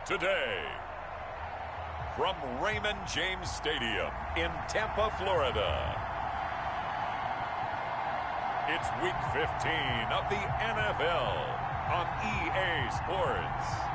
today. From Raymond James Stadium in Tampa, Florida, it's Week 15 of the NFL on EA Sports.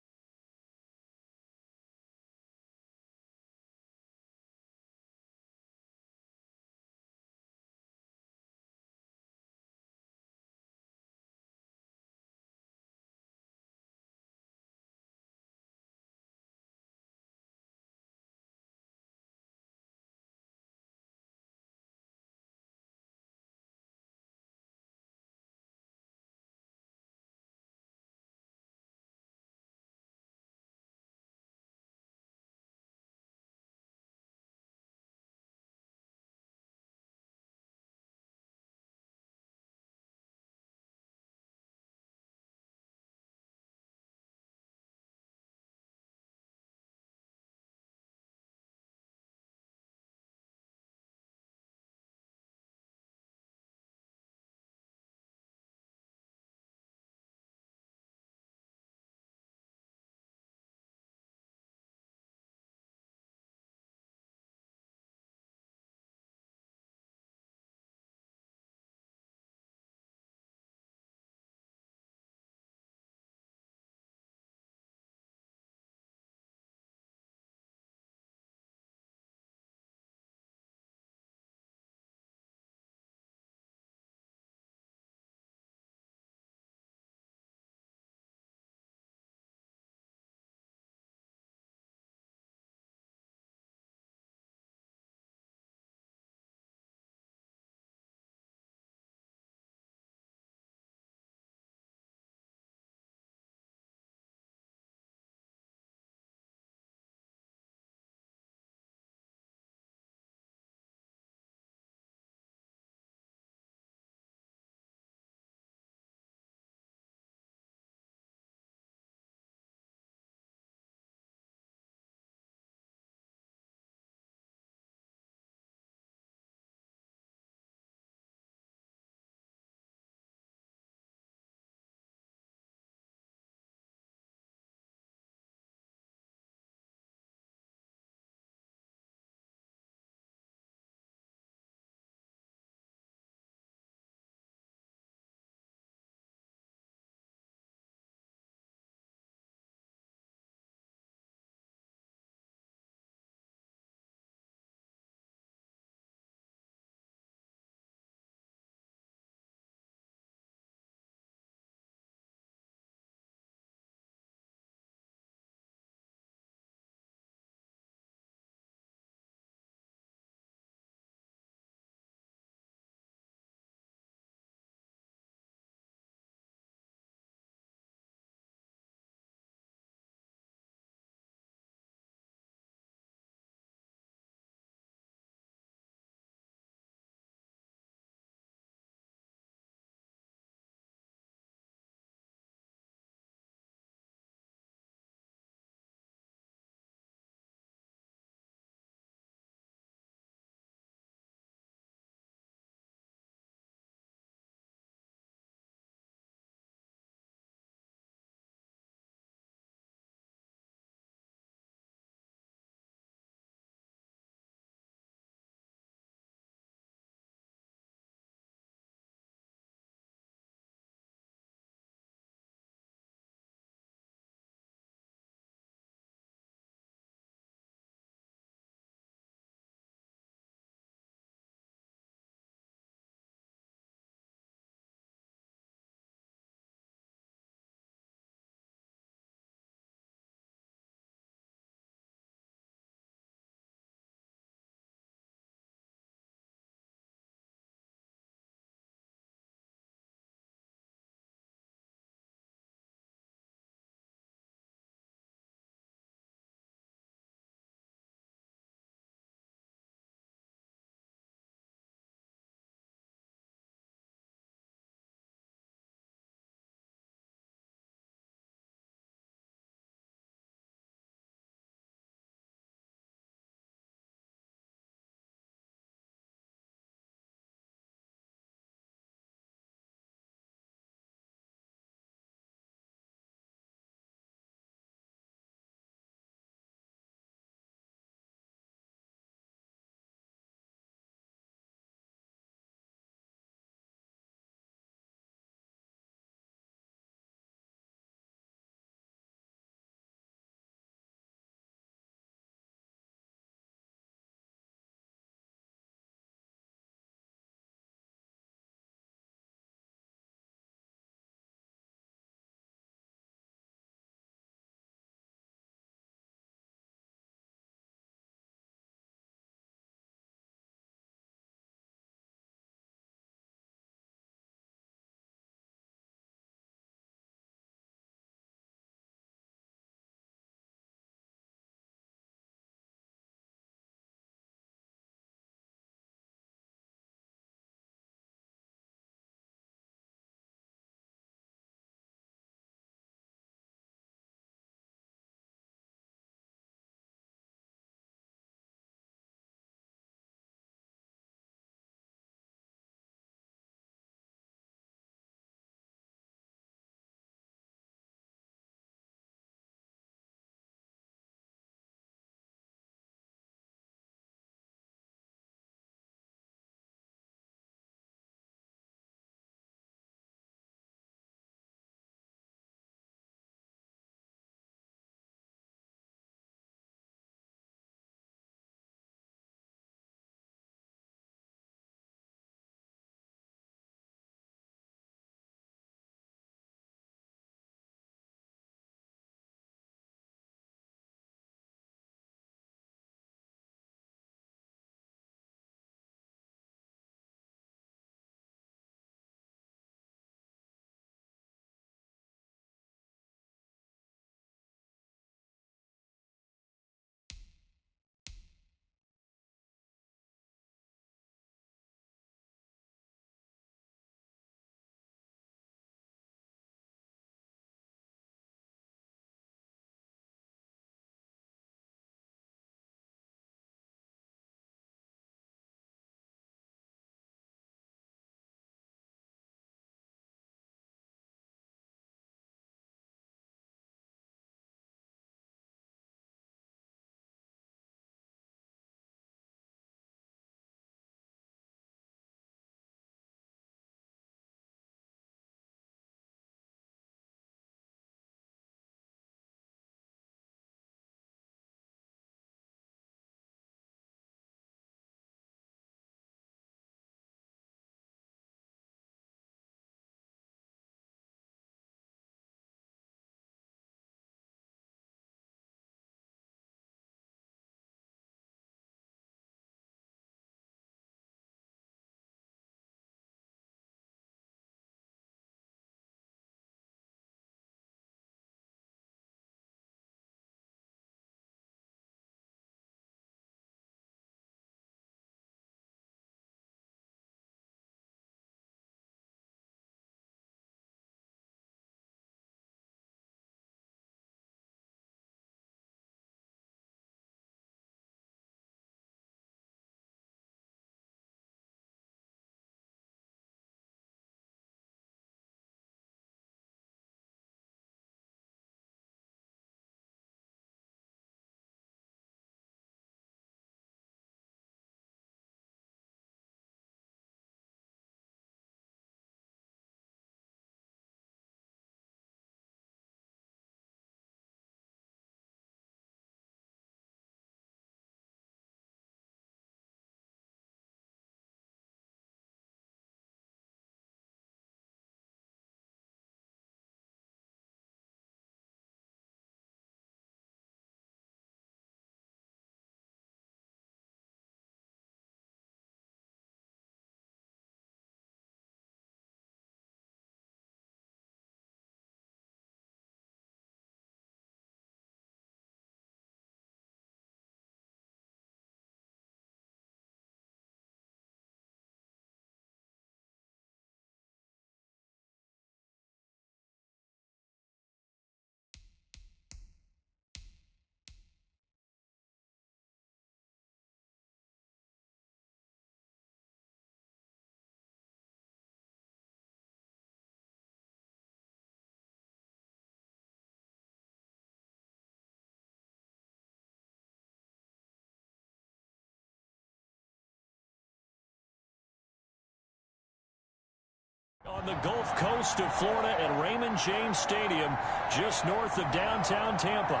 on the Gulf Coast of Florida at Raymond James Stadium, just north of downtown Tampa.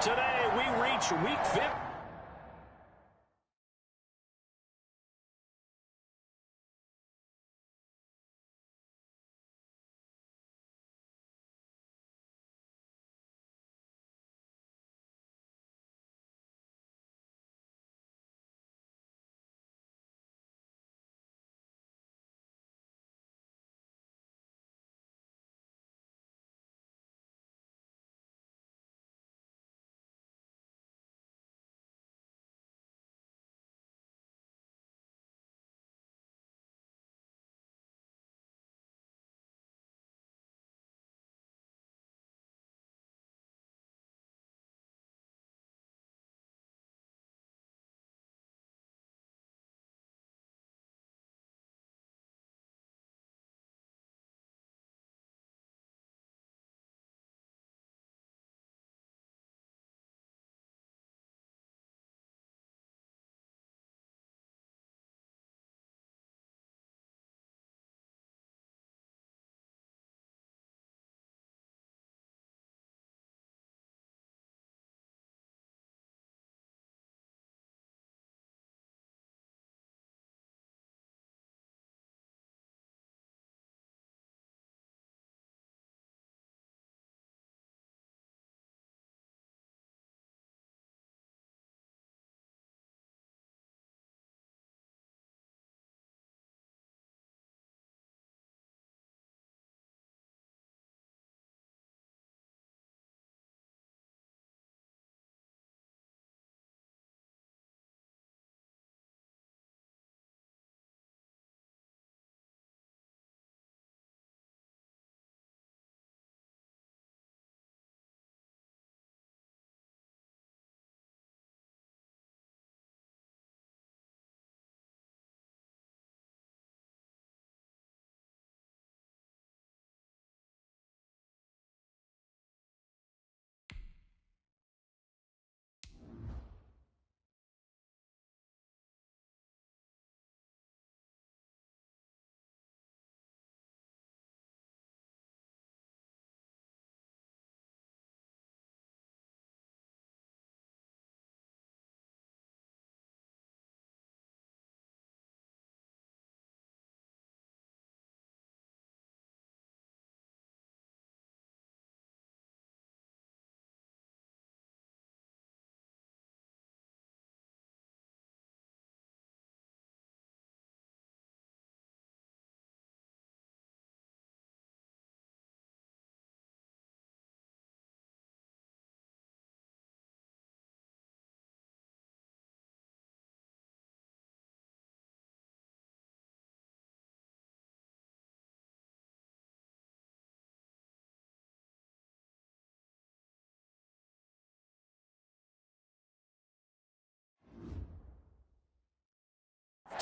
Today, we reach Week 15.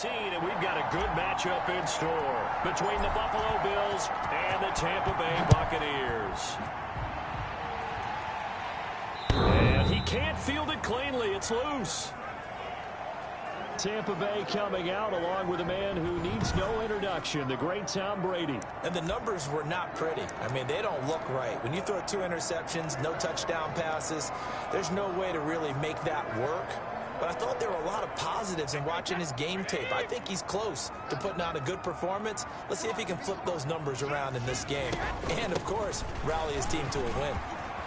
And we've got a good matchup in store between the Buffalo Bills and the Tampa Bay Buccaneers. And he can't field it cleanly. It's loose. Tampa Bay coming out along with a man who needs no introduction, the great Tom Brady. And the numbers were not pretty. I mean, they don't look right. When you throw 2 interceptions, no touchdown passes, there's no way to really make that work. But I thought there were a lot of positives in watching his game tape. I think he's close to putting out a good performance. Let's see if he can flip those numbers around in this game. And, of course, rally his team to a win.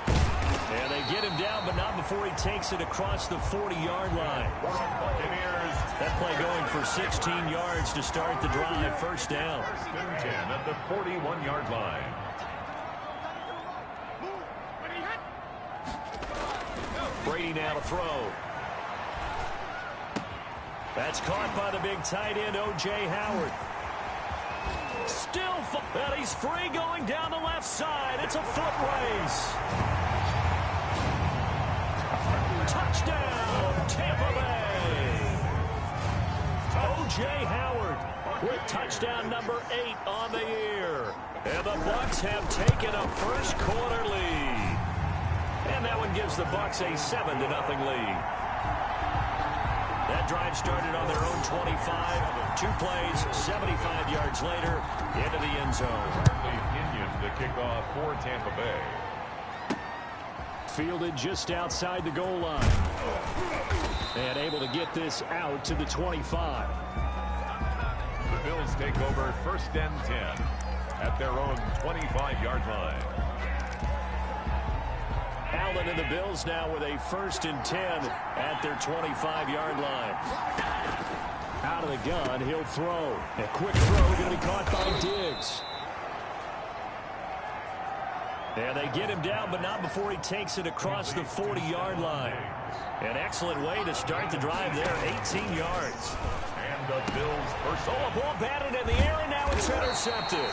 And they get him down, but not before he takes it across the 40-yard line. That play going for 16 yards to start the drive. First down. 10 at the 41-yard line. Brady now to throw. That's caught by the big tight end, O.J. Howard. Still, and he's free going down the left side. It's a foot race. Touchdown, Tampa Bay. O.J. Howard with touchdown number 8 on the year. And the Bucs have taken a first quarter lead. And that one gives the Bucs a 7-0 lead. That drive started on their own 25. 2 plays, 75 yards later, into the end zone. Kenyon to kick off for Tampa Bay. Fielded just outside the goal line. And able to get this out to the 25. The Bills take over 1st and 10 at their own 25-yard line. Allen and the Bills now with a 1st and 10 at their 25-yard line. Out of the gun, he'll throw. A quick throw going to be caught by Diggs. And they get him down, but not before he takes it across the 40-yard line. An excellent way to start the drive there, 18 yards. And the Bills first. Oh, a ball batted in the air, and now it's intercepted.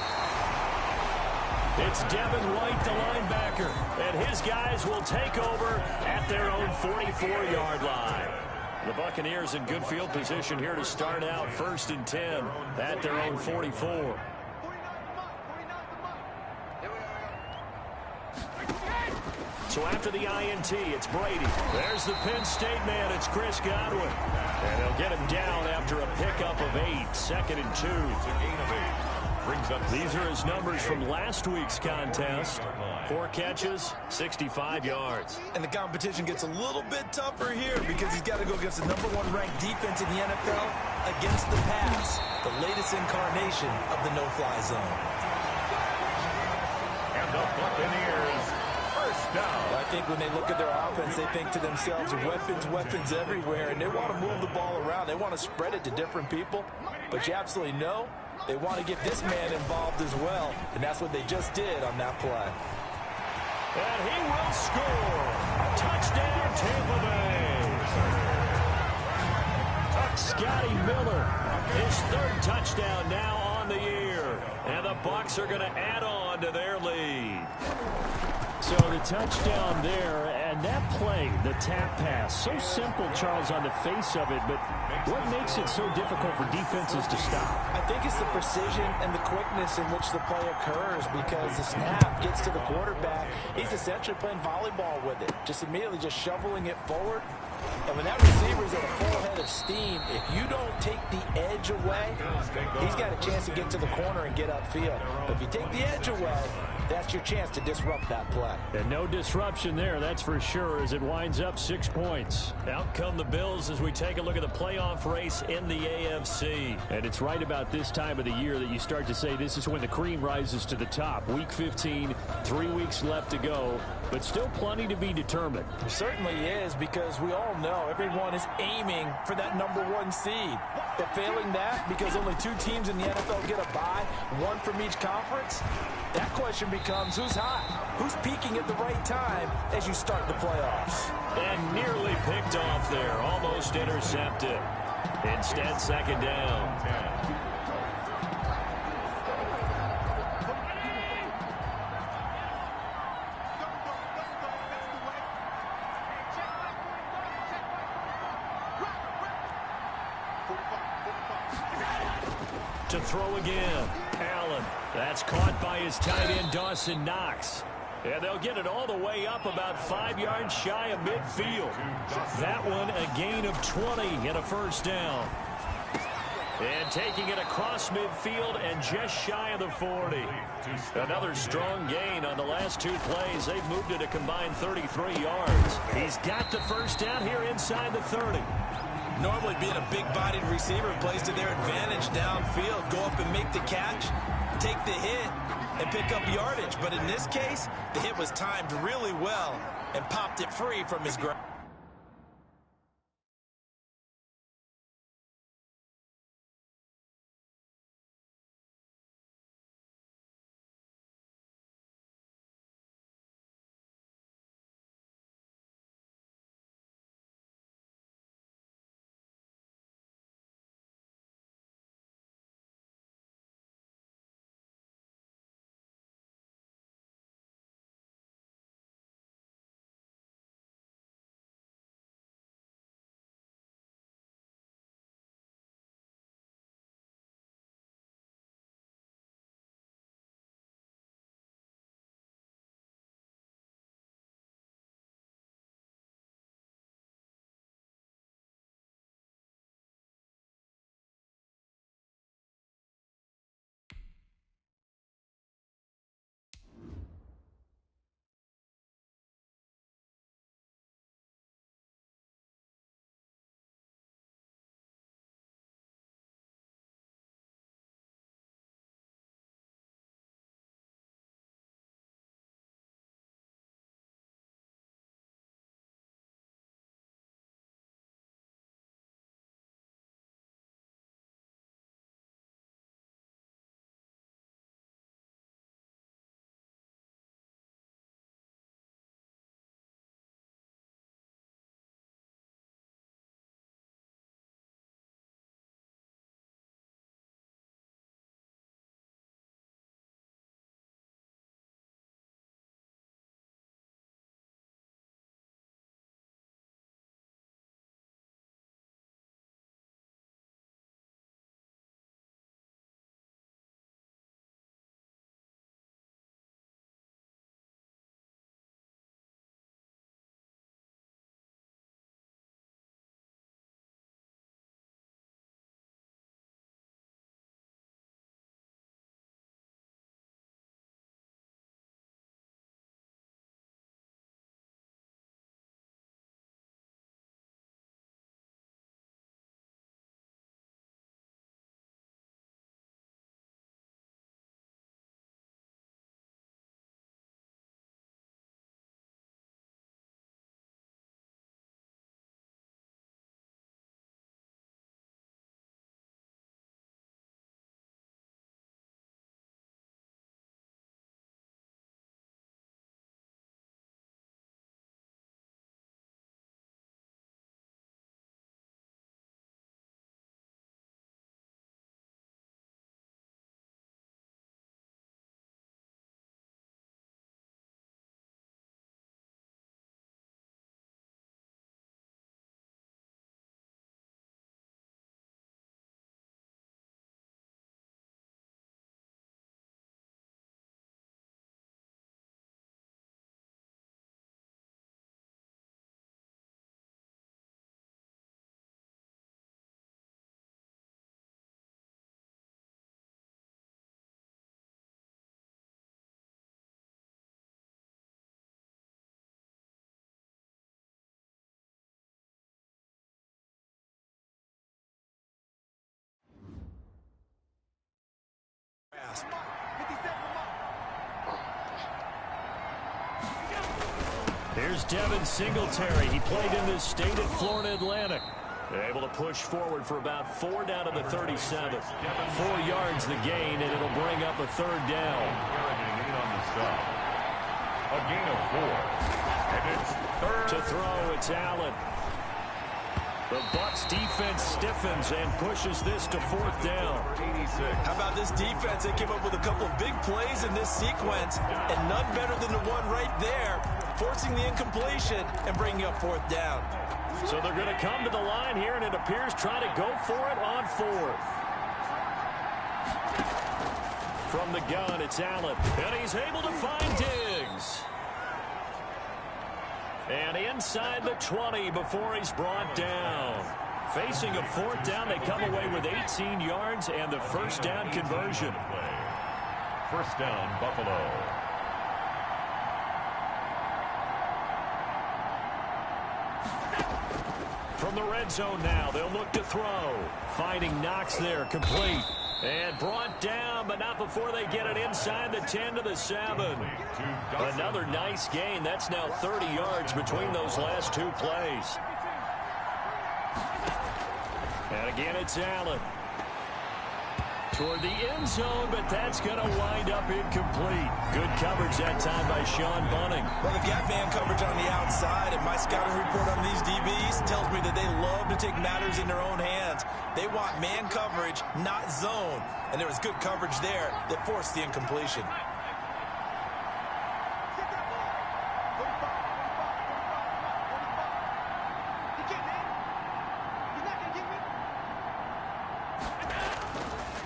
It's Devin White, the linebacker, and his guys will take over at their own 44-yard line. The Buccaneers in good field position here to start out 1st and 10 at their own 44. So after the INT, it's Brady. There's the Penn State man. It's Chris Godwin. And they'll get him down after a pickup of 8. 2nd and 2. It's a gain of 8. Brings up. These are his numbers from last week's contest. 4 catches, 65 yards. And the competition gets a little bit tougher here because he's got to go against the #1 ranked defense in the NFL against the pass, the latest incarnation of the no-fly zone. And the Buccaneers first down. I think when they look at their offense, they think to themselves, weapons, weapons everywhere, and they want to move the ball around. They want to spread it to different people, but you absolutely know they want to get this man involved as well, and that's what they just did on that play. And he will score. Touchdown, Tampa Bay. Scotty Miller, his 3rd touchdown now on the year. And the Bucs are going to add on to their lead. So the touchdown there, and that play, the tap pass, so simple, Charles, on the face of it, but what makes it so difficult for defenses to stop? I think it's the precision and the quickness in which the play occurs because the snap gets to the quarterback. He's essentially playing volleyball with it, just immediately just shoveling it forward. And when that receiver's at a full head of steam, if you don't take the edge away, he's got a chance to get to the corner and get upfield. But if you take the edge away, that's your chance to disrupt that play. And no disruption there, that's for sure, as it winds up 6 points. Out come the Bills as we take a look at the playoff race in the AFC. And it's right about this time of the year that you start to say this is when the cream rises to the top. Week 15, 3 weeks left to go, but still plenty to be determined. It certainly is, because we all know everyone is aiming for that #1 seed. But failing that, because only 2 teams in the NFL get a bye, 1 from each conference, that question becomes who's hot? Who's peaking at the right time as you start the playoffs? And nearly picked off there, almost intercepted. Instead, 2nd down. To throw again. Allen. That's caught by his tight end, Dawson Knox. And they'll get it all the way up about 5 yards shy of midfield. That one a gain of 20 and a 1st down. And taking it across midfield and just shy of the 40. Another strong gain on the last 2 plays. They've moved it a combined 33 yards. He's got the 1st down here inside the 30. Normally being a big-bodied receiver plays to their advantage downfield. Go up and make the catch, take the hit, and pick up yardage. But in this case, the hit was timed really well and popped it free from his grasp. Here's Devin Singletary. He played in this state at Florida Atlantic. Able to push forward for about 4 down to the 37. 4 yards the gain, and it'll bring up a 3rd down. A gain of 4. And it's 3rd. To throw, it's Allen. The Bucs defense stiffens and pushes this to 4th down. How about this defense? They came up with a couple of big plays in this sequence, and none better than the one right there, forcing the incompletion and bringing up 4th down. So they're going to come to the line here, and it appears trying to go for it on 4th. From the gun, it's Allen, and he's able to find Diggs. And inside the 20 before he's brought down. Facing a 4th down, they come away with 18 yards and the 1st down conversion. 1st down, Buffalo. From the red zone now, they'll look to throw. Finding Knox there, complete. And brought down, but not before they get it inside the 10 to the 7. Another nice gain. That's now 30 yards between those last 2 plays. And again, it's Allen. Toward the end zone, but that's going to wind up incomplete. Good coverage that time by Sean Bunning. Well, they've got man coverage on the outside, and my scouting report on these DBs tells me that they love to take matters in their own hands. They want man coverage, not zone. And there was good coverage there that forced the incompletion.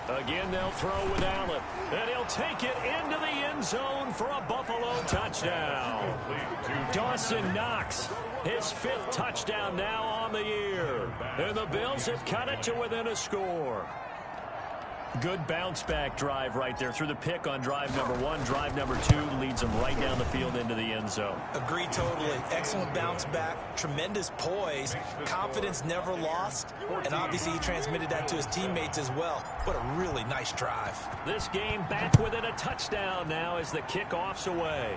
Again, they'll throw with Allen. And he'll take it into the end zone for a Buffalo touchdown. Dawson Knox, his 5th touchdown now on the year. And the Bills have cut it to within a score. Good bounce-back drive right there through the pick on drive number 1. Drive number 2 leads them right down the field into the end zone. Agree totally. Excellent bounce back, tremendous poise, confidence never lost, and obviously he transmitted that to his teammates as well. What a really nice drive. This game back within a touchdown now as the kickoff's away.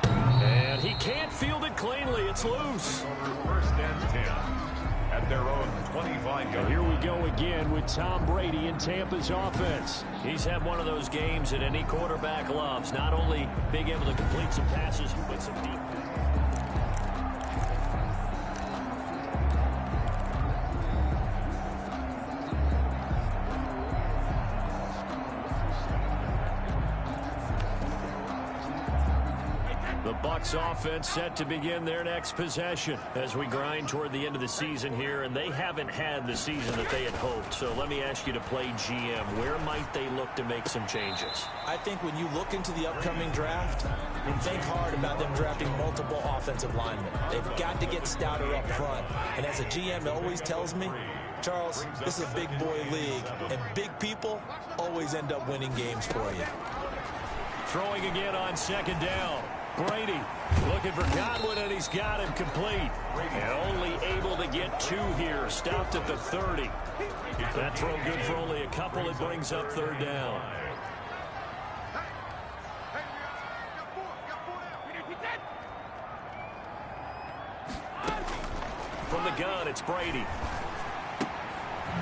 And he can't field it cleanly. It's loose. 1st and 10. At their own 25-yard. Here we go again with Tom Brady in Tampa's offense. He's had one of those games that any quarterback loves. Not only being able to complete some passes, but some deep. The Bucs offense set to begin their next possession as we grind toward the end of the season here, and they haven't had the season that they had hoped. So let me ask you to play GM. Where might they look to make some changes? I think when you look into the upcoming draft, think hard about them drafting multiple offensive linemen. They've got to get stouter up front. And as a GM always tells me, Charles, this is a big boy league, and big people always end up winning games for you. Throwing again on 2nd down. Brady looking for Godwin, and he's got him complete. And only able to get 2 here. Stopped at the 30. That throw good for only a couple. It brings up 3rd down. From the gun, it's Brady.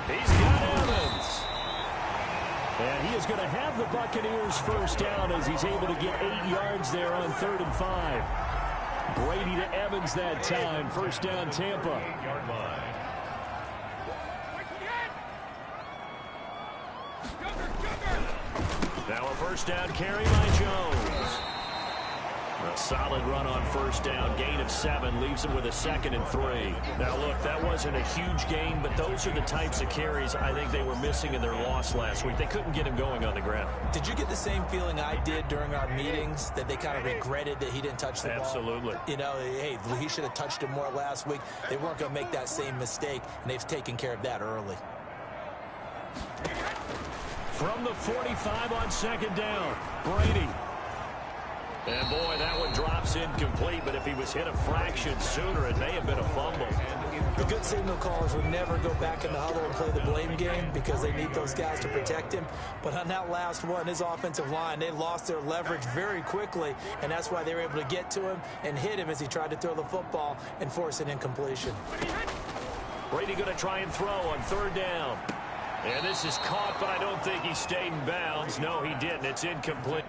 He's got Evans. And he is going to have the Buccaneers 1st down as he's able to get 8 yards there on 3rd and 5. Brady to Evans that time. 1st down, Tampa. Now a 1st down carry by Jones. A solid run on 1st down. Gain of 7 leaves him with a 2nd and 3. Now, look, that wasn't a huge gain, but those are the types of carries I think they were missing in their loss last week. They couldn't get him going on the ground. Did you get the same feeling I did during our meetings, that they kind of regretted that he didn't touch the ball? Absolutely. You know, hey, he should have touched it more last week. They weren't going to make that same mistake, and they've taken care of that early. From the 45 on 2nd down, Brady. And, boy, that one drops incomplete, but if he was hit a fraction sooner, it may have been a fumble. The good signal callers would never go back in the huddle and play the blame game because they need those guys to protect him. But on that last one, his offensive line, they lost their leverage very quickly, and that's why they were able to get to him and hit him as he tried to throw the football and force an incompletion. Brady going to try and throw on third down. And this is caught, but I don't think he stayed in bounds. No, he didn't. It's incomplete.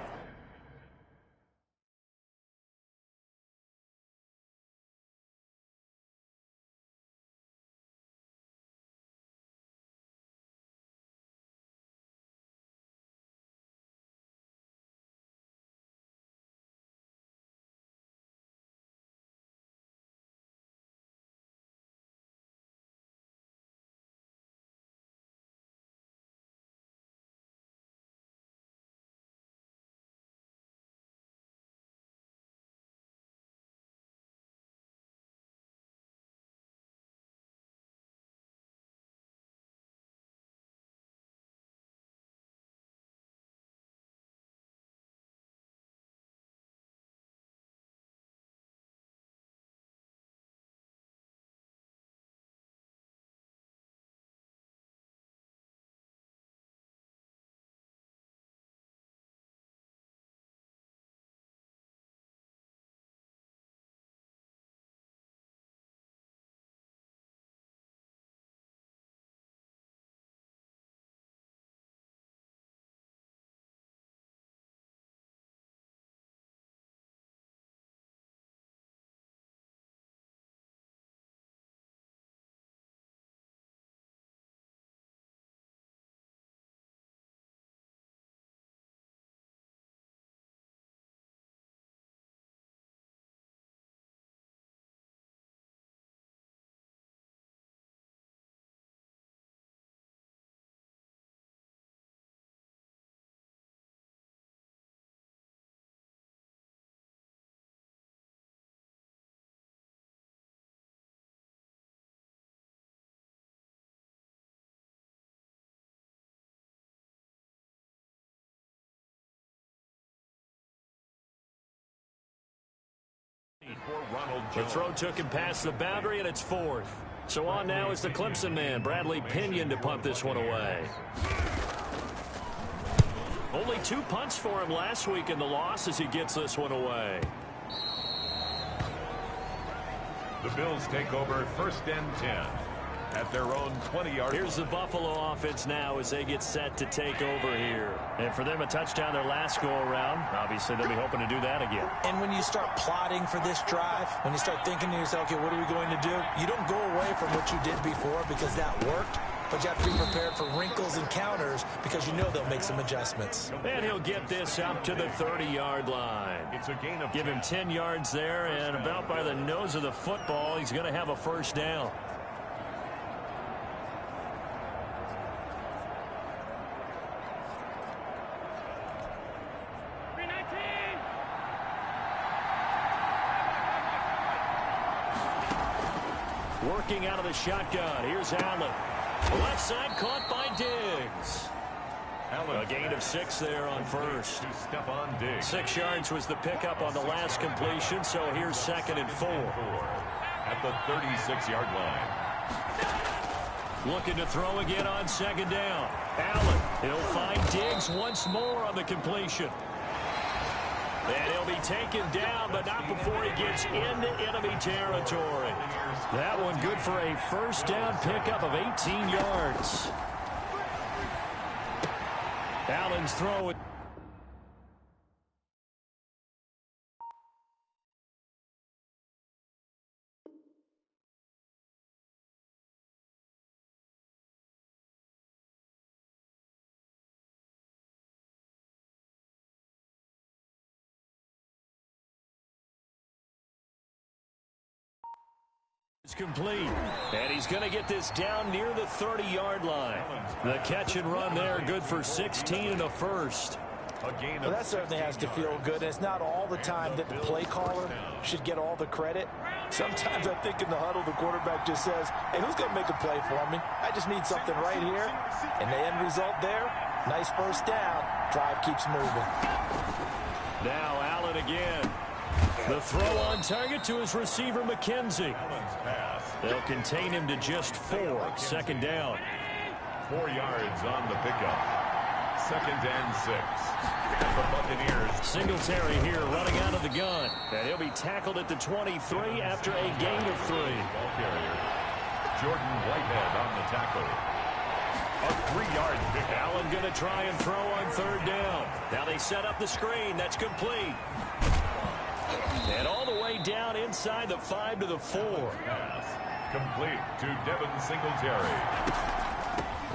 The throw took him past the boundary, and it's fourth. So on now is the Clemson man, Bradley Pinion, to punt this one away. Only 2 punts for him last week in the loss as he gets this one away. The Bills take over first and 10 at their own 20-yard. Here's the Buffalo offense now as they get set to take over here. And for them, a touchdown their last go-around. Obviously, they'll be hoping to do that again. And when you start plotting for this drive, when you start thinking to yourself, okay, what are we going to do? You don't go away from what you did before because that worked. But you have to be prepared for wrinkles and counters because you know they'll make some adjustments. And he'll get this up to the 30-yard line. It's a gain of Give him 10 yards there, and about by the nose of the football, he's going to have a first down. Working out of the shotgun. Here's Allen. Left side caught by Diggs. A gain of 6 there on first. Step on Diggs. 6 yards was the pickup on the last completion, so here's 2nd and 4. At the 36-yard line. Looking to throw again on 2nd down. Allen, he'll find Diggs once more on the completion. And he'll be taken down, but not before he gets into enemy territory. That one good for a first down pickup of 18 yards. Allen's throw. It's complete, and he's going to get this down near the 30-yard line. The catch and run there, good for 16 and a first. Well, that certainly has to feel good. It's not all the time that the play caller should get all the credit. Sometimes I think in the huddle, the quarterback just says, hey, who's going to make a play for me? I just need something right here. And the end result there, nice first down. Drive keeps moving. Now Allen rolling again. The throw on target to his receiver, McKenzie. They'll contain him to just 4. Second down. 4 yards on the pickup. Second and 6. And the Buccaneers. Singletary here running out of the gun. And he'll be tackled at the 23 after a gain of 3. Ball carrier. Jordan Whitehead on the tackle. A 3-yard pick. Allen going to try and throw on third down. Now they set up the screen. That's complete. And all the way down inside the 5 to the 4. Pass complete to Devin Singletary.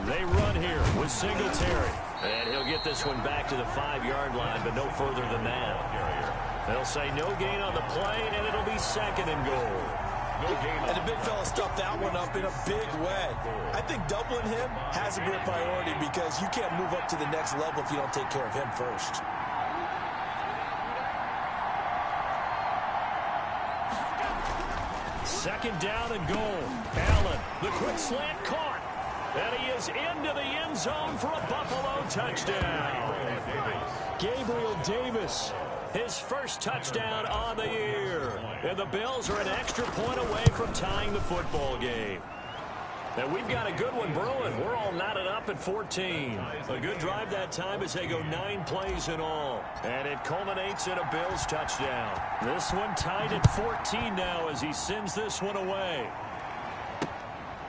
They run here with Singletary. And he'll get this one back to the 5-yard line, but no further than that. They'll say no gain on the play, and it'll be second and goal. No gain. And the big fella stuffed that one up in a big way. I think doubling him has to be a priority because you can't move up to the next level if you don't take care of him first. Second down and goal. Allen, the quick slant caught. And he is into the end zone for a Buffalo touchdown. Gabriel Davis, his first touchdown on the year. And the Bills are an extra point away from tying the football game. And we've got a good one brewing. We're all knotted up at 14. A good drive that time as they go 9 plays in all. And it culminates in a Bills touchdown. This one tied at 14 now as he sends this one away.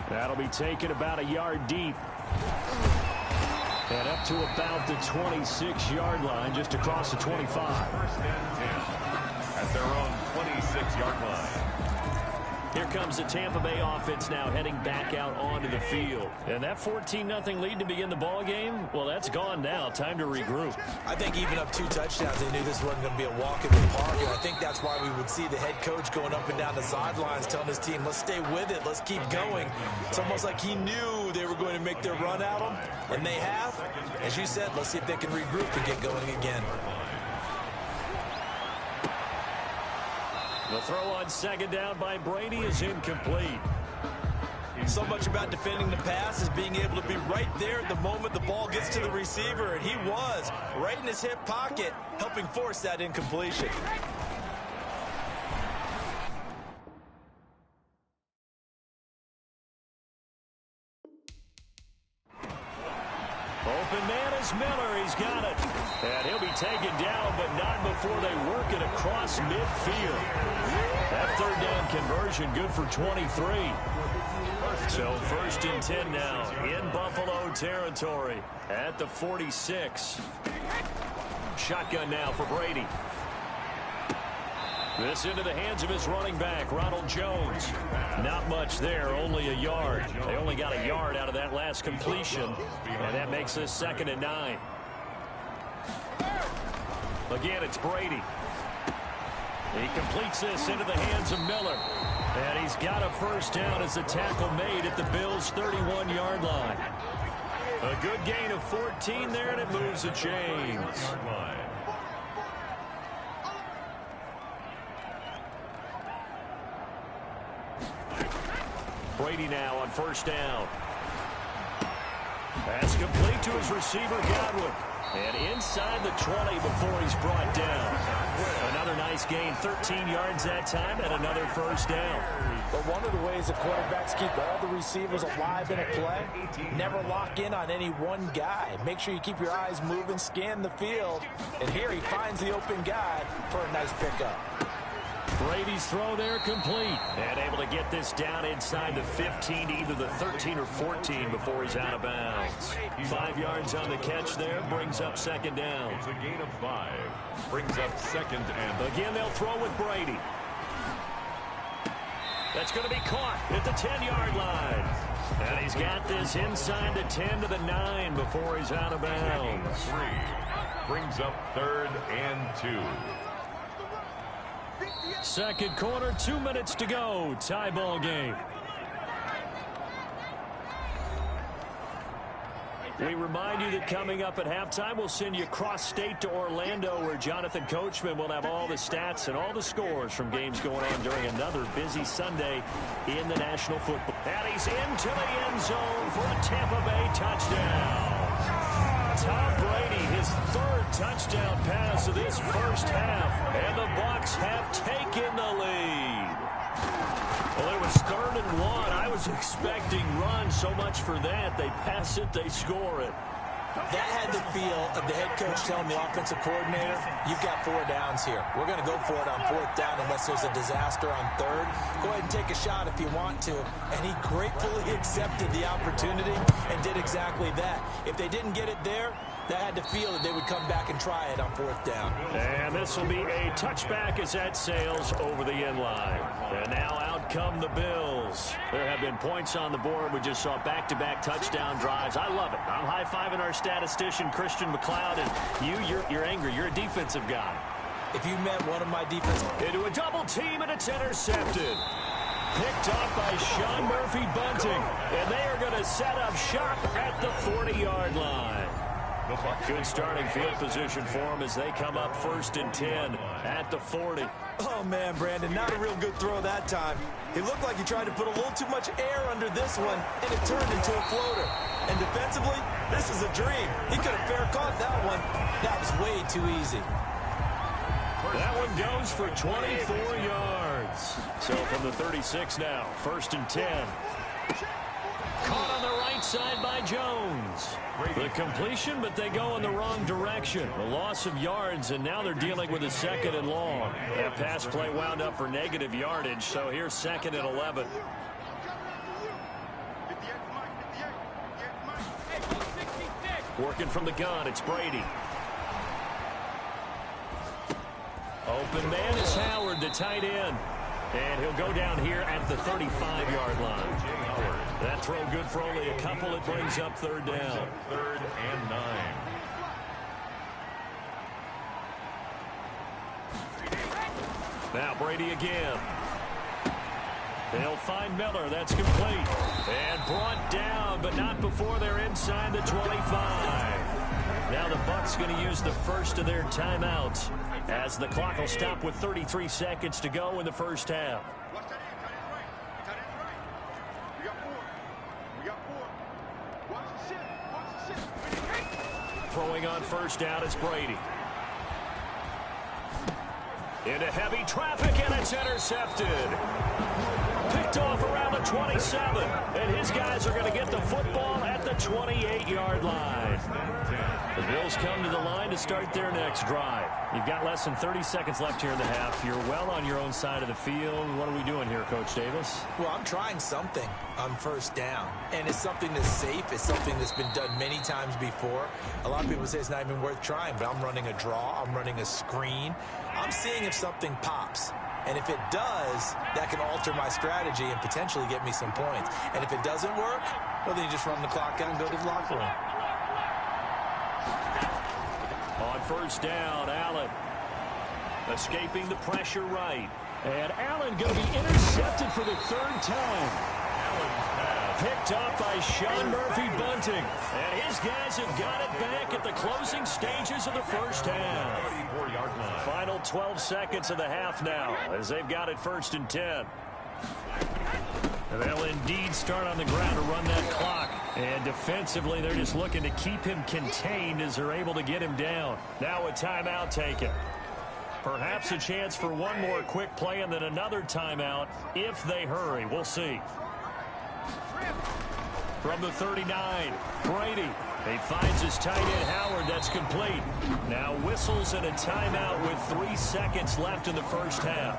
That'll be taken about a yard deep. And up to about the 26-yard line, just across the 25. First and 10 at their own 26-yard line. Here comes the Tampa Bay offense now heading back out onto the field. And that 14-0 lead to begin the ball game, well, that's gone now. Time to regroup. I think even up 2 touchdowns, they knew this wasn't going to be a walk in the park. And I think that's why we would see the head coach going up and down the sidelines telling his team, let's stay with it, let's keep going. It's almost like he knew they were going to make their run at him, and they have. As you said, let's see if they can regroup and get going again. The throw on second down by Brady is incomplete. So much about defending the pass is being able to be right there at the moment the ball gets to the receiver, and he was right in his hip pocket, helping force that incompletion. Open man is Miller. He's got it. And he'll be taken down, but not before they work it across midfield. That third down conversion good for 23. So first and 10 now in Buffalo territory at the 46. Shotgun now for Brady. This into the hands of his running back, Ronald Jones. Not much there, only a yard. They only got a yard out of that last completion, and that makes this second and 9. Again, it's Brady. He completes this into the hands of Miller. And he's got a first down as the tackle made at the Bills' 31-yard line. A good gain of 14 there, and it moves the chains. Brady now on first down. Pass complete to his receiver, Godwin. And inside the 20 before he's brought down. Another nice gain, 13 yards that time, and another first down. But one of the ways the quarterbacks keep all the receivers alive in a play, never lock in on any one guy. Make sure you keep your eyes moving, scan the field. And here he finds the open guy for a nice pickup. Brady's throw there complete. And able to get this down inside the 15, either the 13 or 14 before he's out of bounds. 5 yards on the catch there, brings up second down. It's a gain of 5. Brings up second and... Again, they'll throw with Brady. That's going to be caught at the 10-yard line. And he's got this inside the 10 to the 9 before he's out of bounds. 3. Brings up third and 2. Second quarter, 2 minutes to go. Tie ball game. We remind you that coming up at halftime, we'll send you cross-state to Orlando, where Jonathan Coachman will have all the stats and all the scores from games going on during another busy Sunday in the National Football. And he's into the end zone for a Tampa Bay touchdown. Tom Brady, his third touchdown pass of this first half, and the Bucs have taken the lead. Well, it was 3rd and 1. I was expecting run, so much for that. They pass it, they score it. That had the feel of the head coach telling the offensive coordinator, you've got 4 downs here. We're going to go for it on 4th down unless there's a disaster on 3rd. Go ahead and take a shot if you want to. And he gratefully accepted the opportunity and did exactly that. If they didn't get it there, that had the feel that they would come back and try it on 4th down. And this will be a touchback as that sails over the end line. And now out come the Bills. There have been points on the board. We just saw back-to-back touchdown drives. I love it. I'm high-fiving our statistician, Christian McLeod, and you're angry. You're a defensive guy. If you met one of my defensive... Into a double team, and it's intercepted. Picked up by Sean Murphy-Bunting. And they are going to set up shop at the 40-yard line. Good starting field position for them as they come up 1st and 10 at the 40. Oh, man, Brandon, not a real good throw that time. He looked like he tried to put a little too much air under this one, and it turned into a floater. And defensively, this is a dream. He could have fair caught that one. That was way too easy. That one goes for 24 yards. So from the 36 now, 1st and 10. Caught on the right side by Jones. The completion, but they go in the wrong direction. A loss of yards, and now they're dealing with a 2nd and long. That pass play wound up for negative yardage, so here's 2nd and 11. Working from the gun, it's Brady. Open man is Howard, the tight end. And he'll go down here at the 35-yard line. That throw good for only a couple. It brings up 3rd down. 3rd and 9. Now Brady again. They'll find Miller. That's complete. And brought down, but not before they're inside the 25. Now the Bucs going to use the first of their timeouts as the clock will stop with 33 seconds to go in the first half. Throwing on 1st down is Brady. Into heavy traffic, and it's intercepted. Picked off around the 27, and his guys are going to get the football at the 28-yard line. The Bills come to the line to start their next drive. You've got less than 30 seconds left here in the half. You're well on your own side of the field. What are we doing here, Coach Davis? Well, I'm trying something on 1st down, and it's something that's safe. It's something that's been done many times before. A lot of people say it's not even worth trying, but I'm running a draw. I'm running a screen. I'm seeing if something pops. And if it does, that can alter my strategy and potentially get me some points. And if it doesn't work, well, then you just run the clock out and go to the locker room. On 1st down, Allen escaping the pressure right. And Allen going to be intercepted for the 3rd time. Picked up by Sean Murphy-Bunting. And his guys have got it back at the closing stages of the first half. Final 12 seconds of the half now as they've got it 1st and 10. And they'll indeed start on the ground to run that clock. And defensively, they're just looking to keep him contained as they're able to get him down. Now a timeout taken. Perhaps a chance for one more quick play and then another timeout if they hurry. We'll see. From the 39, Brady. He finds his tight end, Howard. That's complete. Now whistles and a timeout with 3 seconds left in the first half.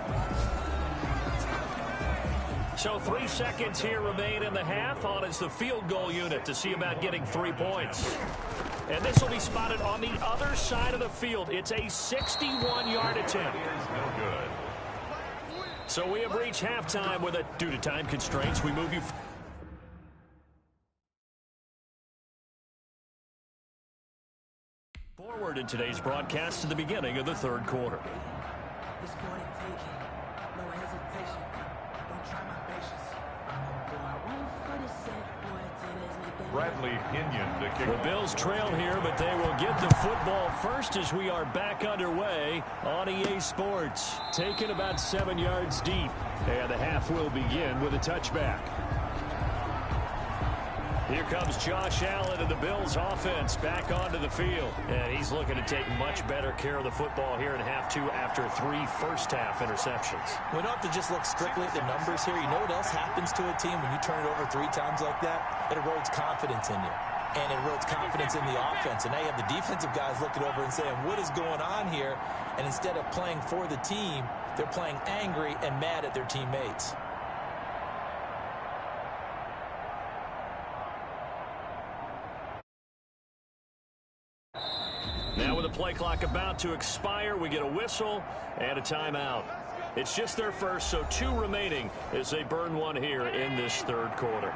So 3 seconds here remain in the half. On is the field goal unit to see about getting 3 points. And this will be spotted on the other side of the field. It's a 61-yard attempt. So we have reached halftime with it. Due to time constraints, we move you forward in today's broadcast to the beginning of the 3rd quarter. Bradley Pinion to kick The Bills trail here, but they will get the football first as we are back underway on EA Sports. Taken about 7 yards deep. And the half will begin with a touchback. Here comes Josh Allen and the Bills offense back onto the field. And he's looking to take much better care of the football here in half two after 3 first-half interceptions. We don't have to just look strictly at the numbers here. You know what else happens to a team when you turn it over 3 times like that? It erodes confidence in you. And it erodes confidence in the offense. And now you have the defensive guys looking over and saying, what is going on here? And instead of playing for the team, they're playing angry and mad at their teammates. Now with the play clock about to expire, we get a whistle and a timeout. It's just their first, so 2 remaining as they burn one here in this third quarter.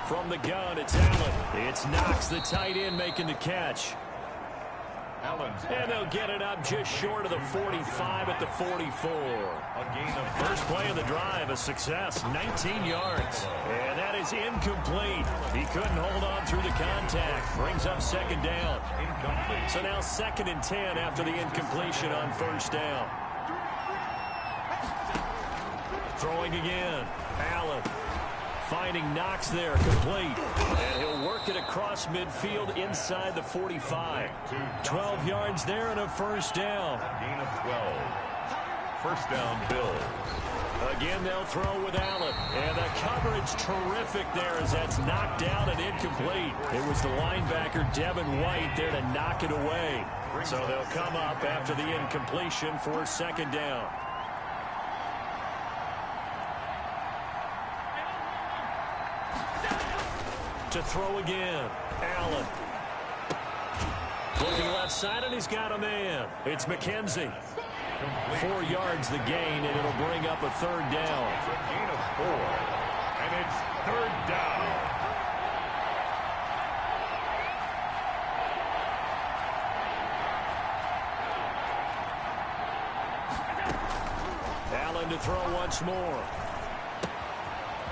From the gun, it's Allen. It's Knox, the tight end, making the catch. And they'll get it up just short of the 45 at the 44. First play of the drive, a success, 19 yards. And that is incomplete. He couldn't hold on through the contact. Brings up second down. So now 2nd and 10 after the incompletion on first down. Throwing again. Allen. Finding Knox there, complete. And he'll work it across midfield inside the 45. 12 yards there and a first down. Gain of 12. First down, Bills. Again, they'll throw with Allen. And the coverage terrific there as that's knocked down and incomplete. It was the linebacker, Devin White, there to knock it away. So they'll come up after the incompletion for second down. To throw again. Allen. Looking left side, and he's got a man. It's McKenzie. 4 yards the gain, and it'll bring up a third down. It's a gain of 4, and it's third down. Allen to throw once more.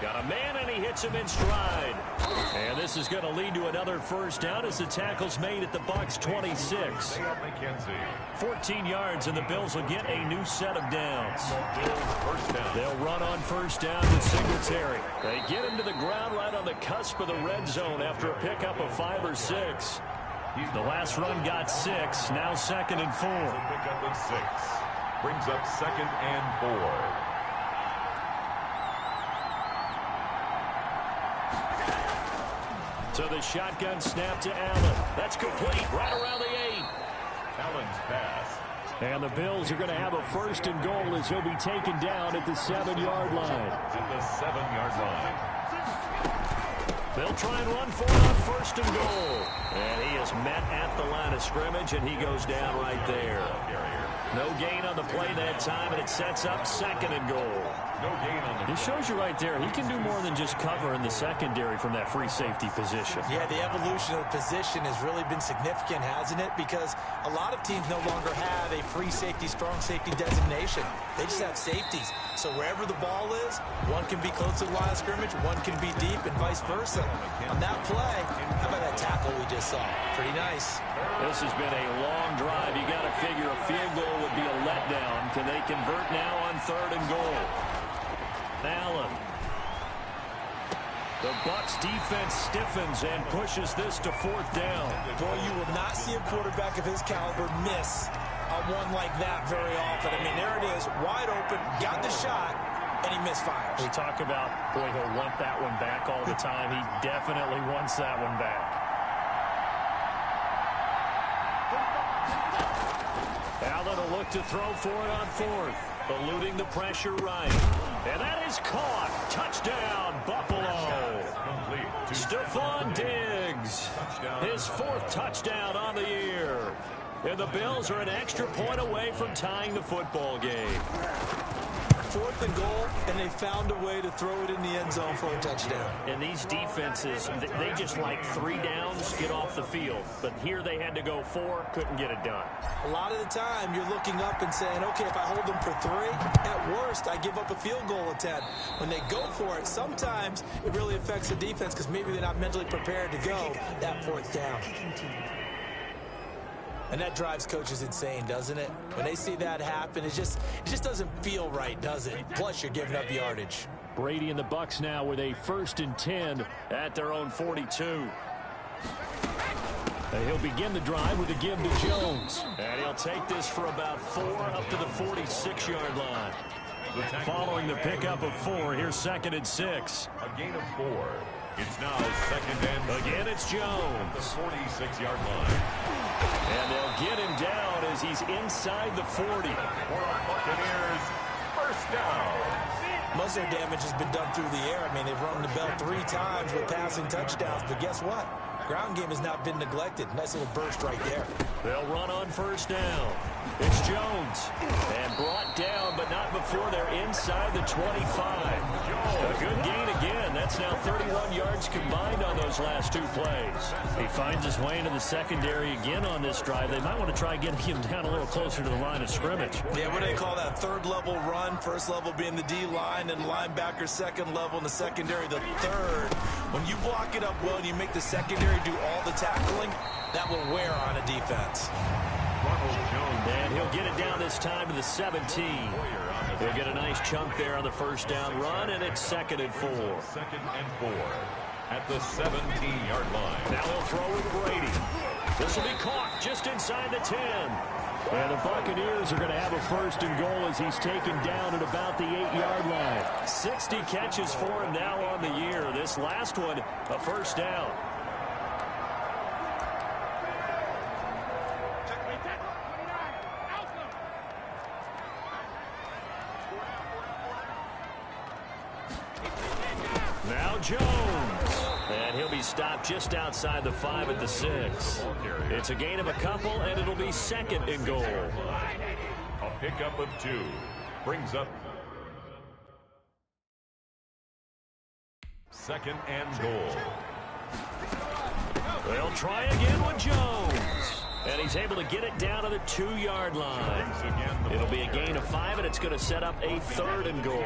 Got a man, and he hits him in stride. And this is going to lead to another first down as the tackle's made at the Bucs 26. 14 yards, and the Bills will get a new set of downs. They'll run on first down to Singletary. They get him to the ground right on the cusp of the red zone after a pickup of 5 or 6. The last run got 6, now 2nd and 4. Pickup of 6. Brings up 2nd and 4. So the shotgun snap to Allen. That's complete right around the 8. Allen's pass. And the Bills are going to have a 1st and goal as he'll be taken down at the 7-yard line. At the 7-yard line. They'll try and run for it on 1st and goal. And he is met at the line of scrimmage, and he goes down right there. No gain on the play that time, and it sets up 2nd and goal. No gain on the It shows you right there, he can do more than just cover in the secondary from that free safety position. Yeah, the evolution of the position has really been significant, hasn't it? Because a lot of teams no longer have a free safety, strong safety designation. They just have safeties. So wherever the ball is, one can be close to the line of scrimmage, one can be deep, and vice versa. On that play, how about that tackle we just saw? Pretty nice. This has been a long drive. You got to figure a field goal would be a letdown. Can they convert now on 3rd and goal? Allen. The Bucs defense stiffens and pushes this to 4th down. Boy, you will not see a quarterback of his caliber miss a one like that very often. I mean, there it is, wide open, got the shot, and he misfires. We talk about, boy, he'll want that one back all the time. He definitely wants that one back. Allen will look to throw for it on 4th. Eluding the pressure right. And that is caught. Touchdown, Buffalo. Stephon Diggs. His 4th touchdown on the year. And the Bills are an extra point away from tying the football game. 4th and goal, and they found a way to throw it in the end zone for a touchdown. And these defenses, they just like 3 downs, get off the field. But here they had to go 4, couldn't get it done. A lot of the time, you're looking up and saying, okay, if I hold them for 3, at worst, I give up a field goal attempt. When they go for it, sometimes it really affects the defense because maybe they're not mentally prepared to go that 4th down. And that drives coaches insane, doesn't it? When they see that happen, it just doesn't feel right, does it? Plus, you're giving up yardage. Brady and the Bucs now with a 1st and 10 at their own 42. He'll begin the drive with a give to Jones. And he'll take this for about 4 up to the 46-yard line. Following the pickup of 4, here's 2nd and 6. A gain of 4. It's now 2nd and 6. Again, it's Jones. The 46-yard line. And they'll get him down as he's inside the 40. For Buccaneers, 1st down. Most of their damage has been done through the air. I mean, they've rung the bell 3 times with passing touchdowns. But guess what? Ground game has not been neglected. Nice little burst right there. They'll run on 1st down. It's Jones. And brought down, but not before they're inside the 25. A good gain again. That's now 31 yards combined on those last 2 plays. He finds his way into the secondary again on this drive. They might want to try getting him down a little closer to the line of scrimmage. Yeah, what do they call that? 3rd level run. 1st level being the D-line, and linebacker 2nd level, and the secondary the 3rd. When you block it up well and you make the secondary do all the tackling, that will wear on a defense. And he'll get it down this time to the 17. He'll get a nice chunk there on the 1st down run, and it's 2nd and 4. 2nd and 4 at the 17-yard line. Now he'll throw with Brady. This will be caught just inside the 10. And the Buccaneers are going to have a 1st and goal as he's taken down at about the 8-yard line. 60 catches for him now on the year. This last one, a 1st down. Now Jones. And he'll be stopped just outside the 5 at the 6. It's a gain of a couple, and it'll be 2nd and goal. A pickup of 2 brings up 2nd and goal. They'll try again with Jones. And he's able to get it down to the 2-yard line. It'll be a gain of 5, and it's going to set up a 3rd and goal.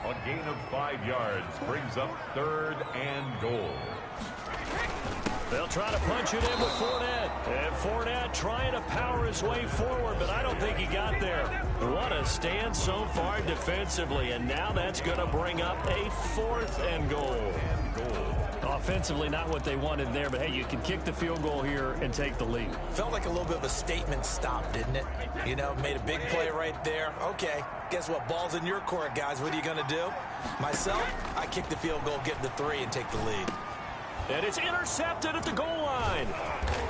A gain of 5 yards brings up 3rd and goal. They'll try to punch it in with Fournette. And Fournette trying to power his way forward, but I don't think he got there. What a stand so far defensively, and now that's going to bring up a 4th and goal. Offensively, not what they wanted there, but hey, you can kick the field goal here and take the lead. Felt like a little bit of a statement stop, didn't it? You know, made a big play right there. Okay, guess what? Ball's in your court, guys. What are you going to do? Myself, I kick the field goal, get the 3, and take the lead. And it's intercepted at the goal line.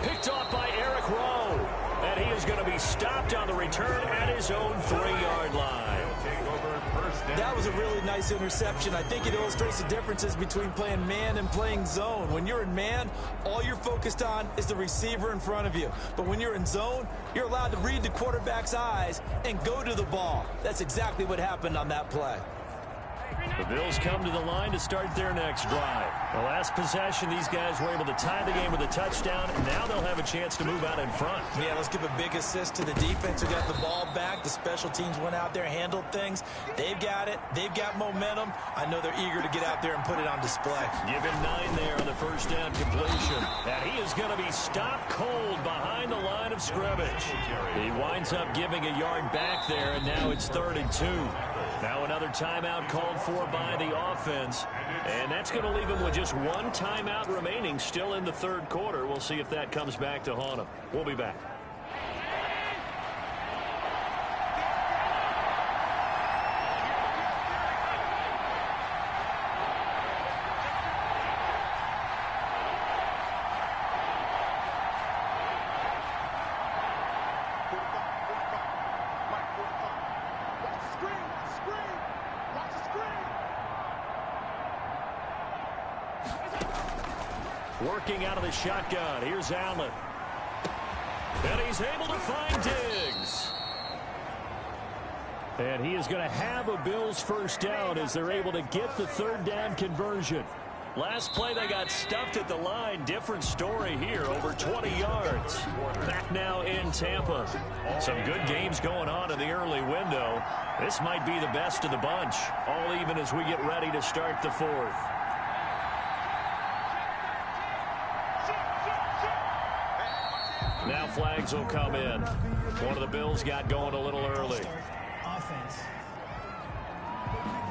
Picked off by Eric Rowe. And he is going to be stopped on the return at his own 3-yard line. That was a really nice interception. I think it illustrates the differences between playing man and playing zone. When you're in man, all you're focused on is the receiver in front of you. But when you're in zone, you're allowed to read the quarterback's eyes and go to the ball. That's exactly what happened on that play. The Bills come to the line to start their next drive. The last possession, these guys were able to tie the game with a touchdown, and now they'll have a chance to move out in front. Yeah, let's give a big assist to the defense who got the ball back. The special teams went out there, handled things. They've got it. They've got momentum. I know they're eager to get out there and put it on display. Give him 9 there on the 1st down completion. And he is going to be stopped cold behind the line of scrimmage. He winds up giving a yard back there, and now it's 3rd and 2. Now another timeout called for by the offense. And that's going to leave him with just 1 timeout remaining still in the 3rd quarter. We'll see if that comes back to haunt him. We'll be back. Working out of the shotgun. Here's Allen. And he's able to find Diggs. And he is going to have a Bills 1st down as they're able to get the 3rd down conversion. Last play, they got stuffed at the line. Different story here, over 20 yards. Back now in Tampa. Some good games going on in the early window. This might be the best of the bunch, all even as we get ready to start the 4th. Now Downs will come in. One of the Bills got going a little early.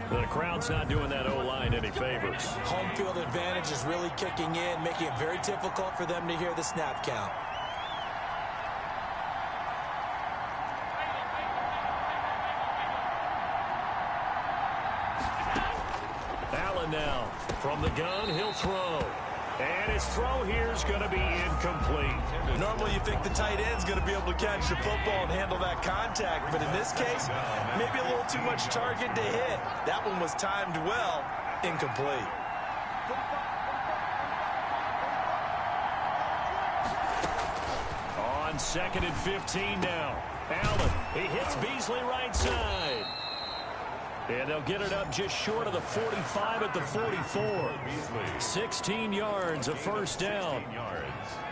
The crowd's not doing that O-line any favors. Home field advantage is really kicking in, making it very difficult for them to hear the snap count. Allen now from the gun, he'll throw. And his throw here is going to be incomplete. Normally you think the tight end's going to be able to catch the football and handle that contact, but in this case, maybe a little too much target to hit. That one was timed well, incomplete. On 2nd and 15 now. Allen, he hits Beasley right side. And they'll get it up just short of the 45 at the 44. 16 yards, a first down.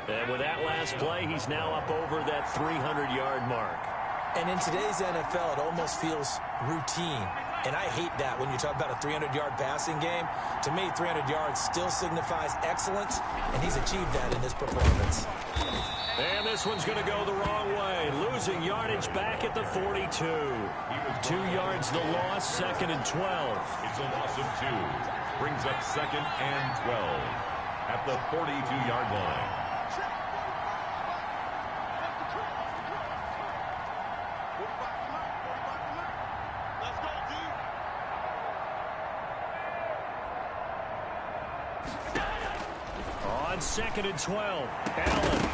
And with that last play, he's now up over that 300-yard mark. And in today's NFL, it almost feels routine. And I hate that when you talk about a 300-yard passing game. To me, 300 yards still signifies excellence, and he's achieved that in this performance. And this one's going to go the wrong way. Losing yardage back at the 42. 2 yards the loss, 2nd and 12. It's a loss of 2. Brings up 2nd and 12 at the 42-yard line. On 2nd and 12, Allen.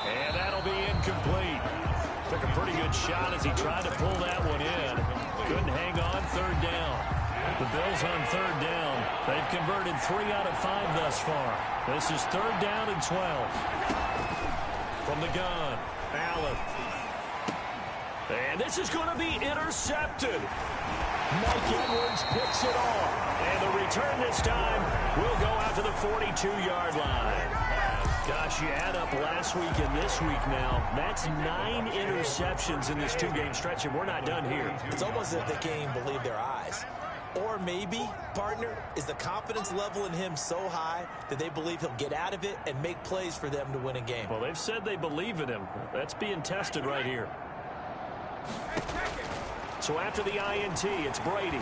And that'll be incomplete. Took a pretty good shot as he tried to pull that one in. Couldn't hang on, 3rd down. The Bills on 3rd down. They've converted 3 out of 5 thus far. This is 3rd down and 12. From the gun, Allen. And this is going to be intercepted. Mike Edwards picks it off. And the return this time will go out to the 42-yard line. Gosh, you add up last week and this week now. That's 9 interceptions in this 2-game stretch, and we're not done here. It's almost as if they can't even believe their eyes. Or maybe, partner, is the confidence level in him so high that they believe he'll get out of it and make plays for them to win a game. Well, they've said they believe in him. That's being tested right here. So after the INT, it's Brady.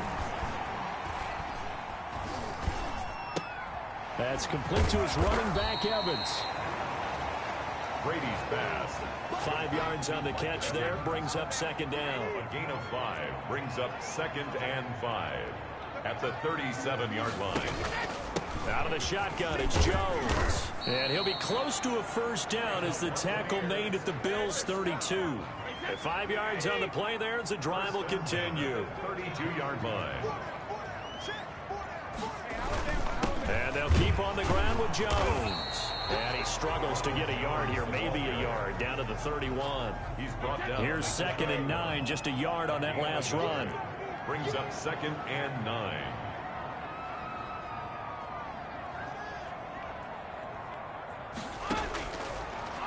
That's complete to his running back, Evans. Brady's pass. 5 yards on the catch there, brings up 2nd down. A gain of 5 brings up 2nd and 5 at the 37-yard line. Out of the shotgun, it's Jones. And he'll be close to a first down as the tackle made at the Bills' 32. At 5 yards on the play there as the drive will continue. 32-yard line. And they'll keep on the ground with Jones. And he struggles to get a yard here, maybe a yard, down to the 31. He's brought down. Here's 2nd and 9, just a yard on that last run. Brings up 2nd and 9.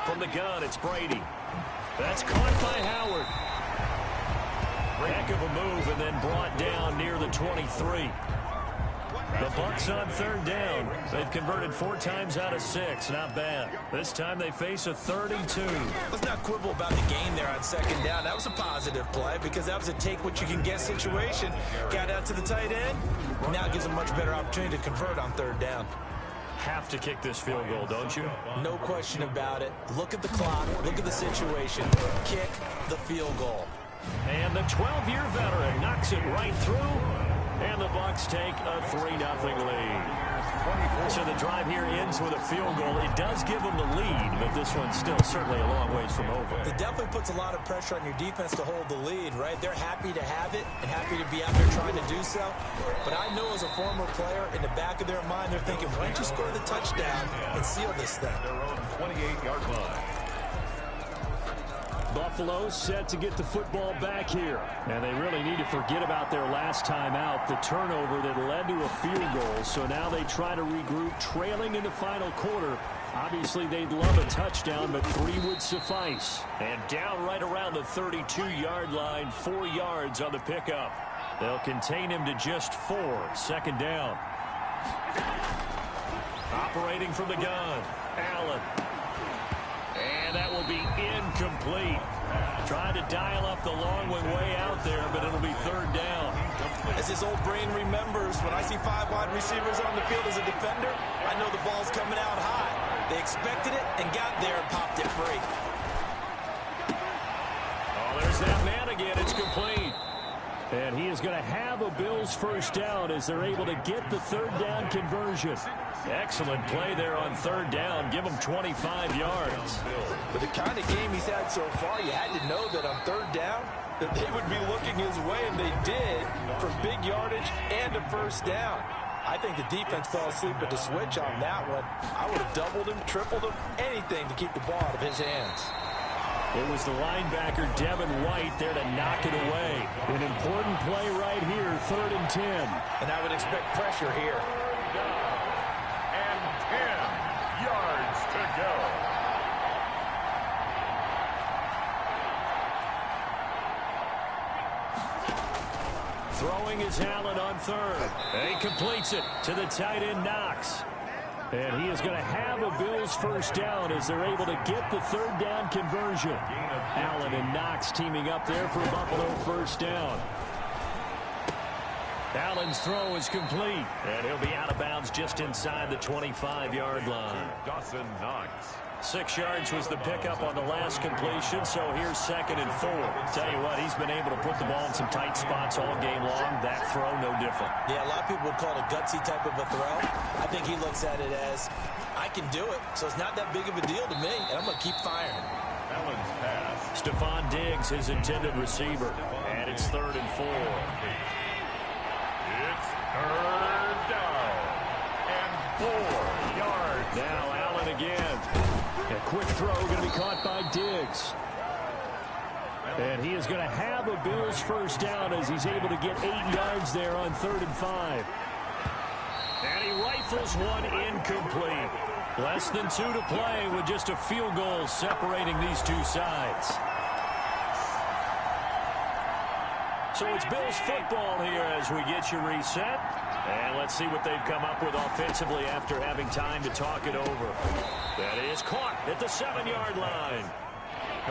From the gun, it's Brady. That's caught by Howard. Heck of a move and then brought down near the 23. The Bucs on 3rd down. They've converted 4 times out of 6. Not bad. This time they face a 32. Let's not quibble about the game there on 2nd down. That was a positive play because that was a take-what-you-can-get situation. Got out to the tight end. Now it gives them a much better opportunity to convert on 3rd down. Have to kick this field goal, don't you? No question about it. Look at the clock. Look at the situation. Kick the field goal. And the 12-year veteran knocks it right through. And the Bucs take a 3-0 lead. So the drive here ends with a field goal. It does give them the lead, but this one's still certainly a long ways from over. It definitely puts a lot of pressure on your defense to hold the lead, right? They're happy to have it and happy to be out there trying to do so. But I know as a former player, in the back of their mind, they're thinking, why don't you score the touchdown and seal this thing? Their own 28-yard line. Buffalo set to get the football back here. And they really need to forget about their last time out, the turnover that led to a field goal. So now they try to regroup, trailing in the final quarter. Obviously, they'd love a touchdown, but 3 would suffice. And down right around the 32-yard line, 4 yards on the pickup. They'll contain him to just 4, 2nd down. Operating from the gun, Allen. And that will be incomplete. Trying to dial up the long one way out there, but it'll be third down. As his old brain remembers, when I see 5 wide receivers on the field as a defender, I know the ball's coming out high. They expected it and got there and popped it free. Oh, there's that man again. It's complete. And he is going to have a Bills first down as they're able to get the third down conversion. Excellent play there on third down. Give him 25 yards. With the kind of game he's had so far, you had to know that on third down, that they would be looking his way, and they did, for big yardage and a first down. I think the defense fell asleep at the switch on that one. I would have doubled him, tripled him, anything to keep the ball out of his hands. It was the linebacker, Devin White, there to knock it away. An important play right here, 3rd and 10. And I would expect pressure here. And 10 yards to go. Throwing is Allen on 3rd. And he completes it to the tight end, Knox. And he is going to have a Bills first down as they're able to get the third down conversion. Allen and Knox teaming up there for Buffalo first down. Allen's throw is complete. And he'll be out of bounds just inside the 25-yard line. Dawson Knox. 6 yards was the pickup on the last completion, so here's 2nd and 4. Tell you what, he's been able to put the ball in some tight spots all game long. That throw, no different. Yeah, a lot of people would call it a gutsy type of a throw. I think he looks at it as, I can do it, so it's not that big of a deal to me, and I'm going to keep firing. Allen's pass. Stephon Diggs, his intended receiver, and it's 3rd and 4. It's 3rd down and 4 yards. Now Allen again. A quick throw going to be caught by Diggs. And he is going to have a Bills first down as he's able to get 8 yards there on 3rd and 5. And he rifles one incomplete. Less than 2 to play with just a field goal separating these two sides. So it's Bills football here as we get you reset. And let's see what they've come up with offensively after having time to talk it over. That is caught at the 7-yard line.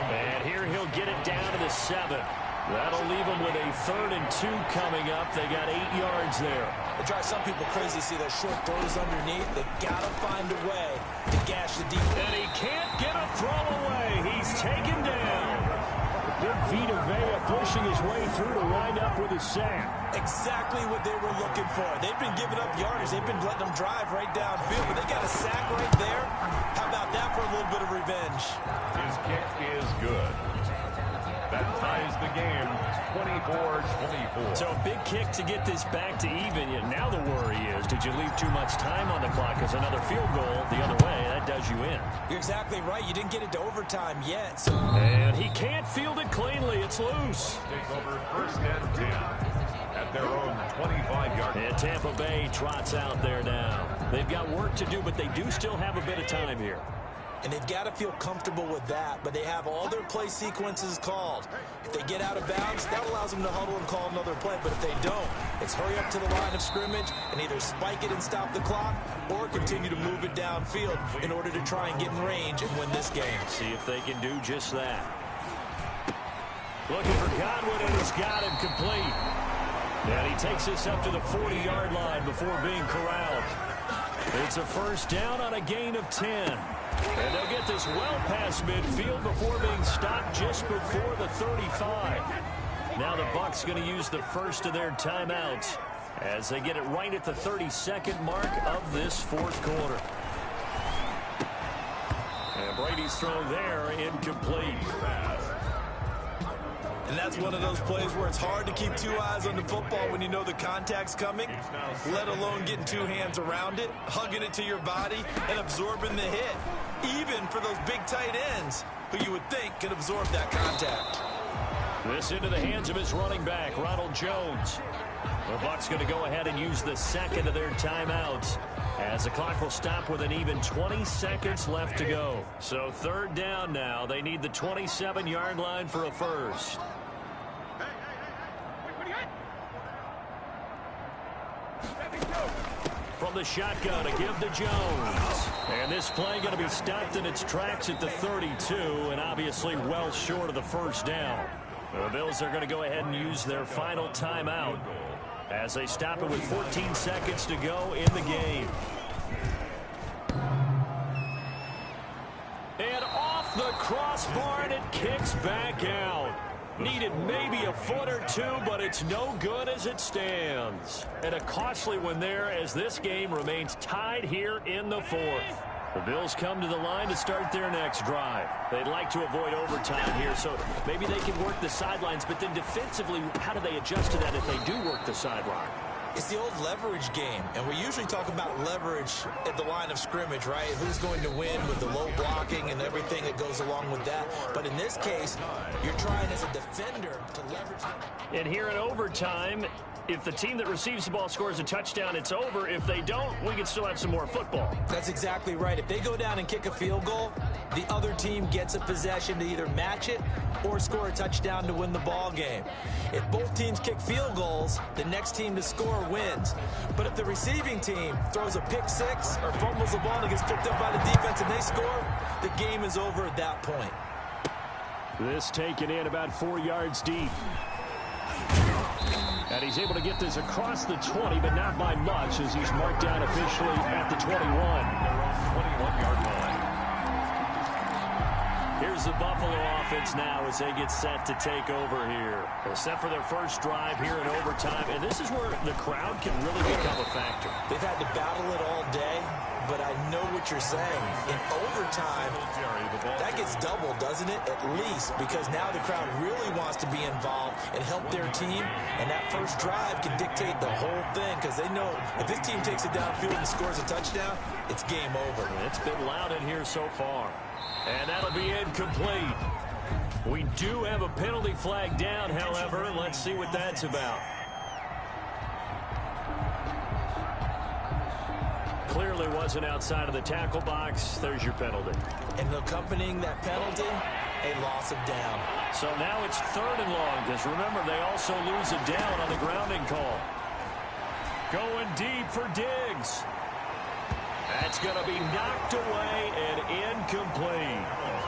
And here he'll get it down to the 7. That'll leave them with a 3rd and 2 coming up. They got 8 yards there. It drives some people crazy to see those short throws underneath. They've got to find a way to gash the defense. And he can't get a throw away. He's taken down. Big Vita Vea pushing his way through to wind up with a sack. Exactly what they were looking for. They've been giving up yardage. They've been letting them drive right downfield, but they got a sack right there. How about that for a little bit of revenge? His kick is good. That ties the game 24-24. So a big kick to get this back to even. Now the worry is, did you leave too much time on the clock? Because another field goal the other way, that does you in. You're exactly right. You didn't get it to overtime yet. So. And he can't field it cleanly. It's loose. Take over 1st and 10 at their own 25-yard line. And Tampa Bay trots out there now. They've got work to do, but they do still have a bit of time here. And they've got to feel comfortable with that, but they have all their play sequences called. If they get out of bounds, that allows them to huddle and call another play, but if they don't, it's hurry up to the line of scrimmage and either spike it and stop the clock or continue to move it downfield in order to try and get in range and win this game. See if they can do just that. Looking for Godwin, and he's got him complete. And he takes this up to the 40-yard line before being corralled. It's a first down on a gain of 10. And they'll get this well past midfield before being stopped just before the 35. Now the Bucs going to use the first of their timeouts as they get it right at the 32nd mark of this 4th quarter. And Brady's throw there incomplete. And that's one of those plays where it's hard to keep 2 eyes on the football when you know the contact's coming, let alone getting 2 hands around it, hugging it to your body, and absorbing the hit. Even for those big tight ends who you would think can absorb that contact. This into the hands of his running back, Ronald Jones. The Bucs going to go ahead and use the second of their timeouts as the clock will stop with an even 20 seconds left to go. So 3rd down now. They need the 27-yard line for a first. from the shotgun to give to Jones. And this play going to be stopped in its tracks at the 32, and obviously well short of the first down. The Bills are going to go ahead and use their final timeout as they stop it with 14 seconds to go in the game. And off the crossbar, and it kicks back out. Needed maybe a foot or two, but it's no good as it stands. And a costly one there as this game remains tied here in the fourth. The Bills come to the line to start their next drive. They'd like to avoid overtime here, so maybe they can work the sidelines, but then defensively, how do they adjust to that if they do work the sideline? It's the old leverage game, and we usually talk about leverage at the line of scrimmage, right? Who's going to win with the low blocking and everything that goes along with that. But in this case, you're trying as a defender to leverage them. And here in overtime, if the team that receives the ball scores a touchdown, it's over. If they don't, we can still have some more football. That's exactly right. If they go down and kick a field goal, the other team gets a possession to either match it or score a touchdown to win the ball game. If both teams kick field goals, the next team to score wins. But if the receiving team throws a pick six or fumbles the ball and it gets picked up by the defense and they score, the game is over at that point. This taken in about 4 yards deep. And he's able to get this across the 20, but not by much as he's marked down officially at the 21. 21-yard line. Here's the Buffalo offense now as they get set to take over here. They're set for their first drive here in overtime, and this is where the crowd can really become a factor. They've had to battle it all day, but I know what you're saying. In overtime, that gets doubled, doesn't it? At least, because now the crowd really wants to be involved and help their team, and that first drive can dictate the whole thing because they know if this team takes it downfield and scores a touchdown, it's game over. It's been loud in here so far. And that'll be incomplete. We do have a penalty flag down, however. Let's see what that's about. Clearly wasn't outside of the tackle box. There's your penalty. And accompanying that penalty, a loss of down. So now it's 3rd and long, because remember, they also lose a down on the grounding call. Going deep for Diggs. That's going to be knocked away and incomplete.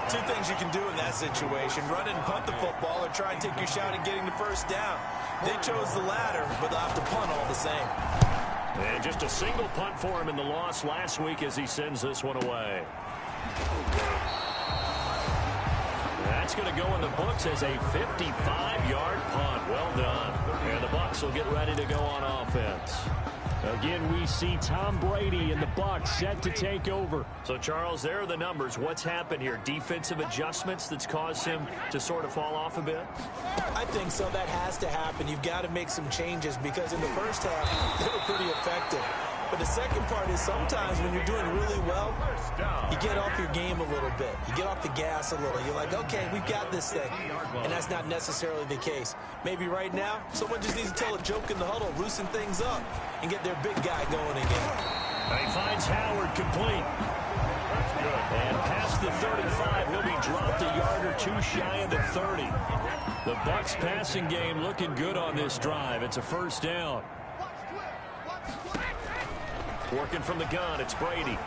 Two things you can do in that situation: run and punt the football, or try and take your shot at getting the first down. They chose the latter, but they'll have to punt all the same. And just a single punt for him in the loss last week as he sends this one away. That's going to go in the books as a 55-yard punt. Well done. And the Bucs will get ready to go on offense. Again, we see Tom Brady and the Bucs set to take over. So, Charles, there are the numbers. What's happened here? Defensive adjustments that's caused him to sort of fall off a bit? I think so. That has to happen. You've got to make some changes because in the first half, they were pretty effective. But the second part is sometimes when you're doing really well, you get off your game a little bit. You get off the gas a little. You're like, okay, we've got this thing. And that's not necessarily the case. Maybe right now, someone just needs to tell a joke in the huddle, loosen things up, and get their big guy going again. He finds Howard complete. And past the 35, he'll be dropped a yard or two shy of the 30. The Bucs passing game looking good on this drive. It's a first down. Working from the gun, it's Brady.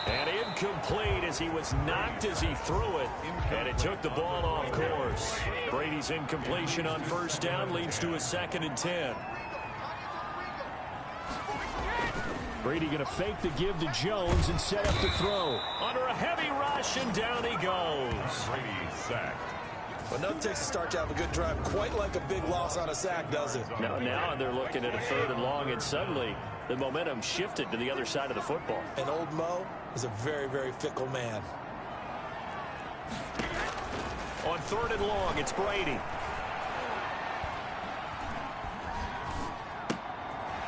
And incomplete as he was knocked as he threw it. And it took the ball off course. Brady's incompletion on first down leads to a 2nd and 10. Brady going to fake the give to Jones and set up the throw. Under a heavy rush, and down he goes. Brady sacked. Well, nothing takes a start to have a good drive quite like a big loss on a sack, does it? Now they're looking at a 3rd and long, and suddenly the momentum shifted to the other side of the football. And old Mo is a very, very fickle man. On 3rd and long, it's Brady.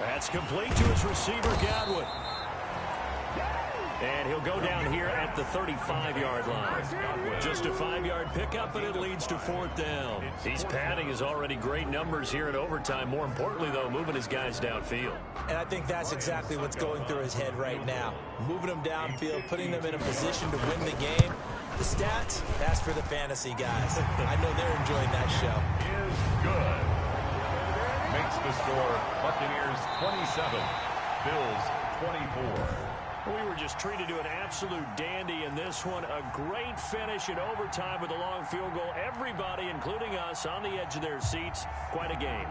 That's complete to his receiver, Godwin. And he'll go down here at the 35-yard line. Just a 5-yard pickup, and it leads to 4th down. He's padding his already great numbers here in overtime. More importantly, though, moving his guys downfield. And I think that's exactly what's going through his head right now. Moving them downfield, putting them in a position to win the game. The stats, that's for the fantasy guys. I know they're enjoying that show. Is good. Makes the score Buccaneers 27, Bills 24. We were just treated to an absolute dandy in this one. A great finish in overtime with a long field goal. Everybody, including us, on the edge of their seats. Quite a game.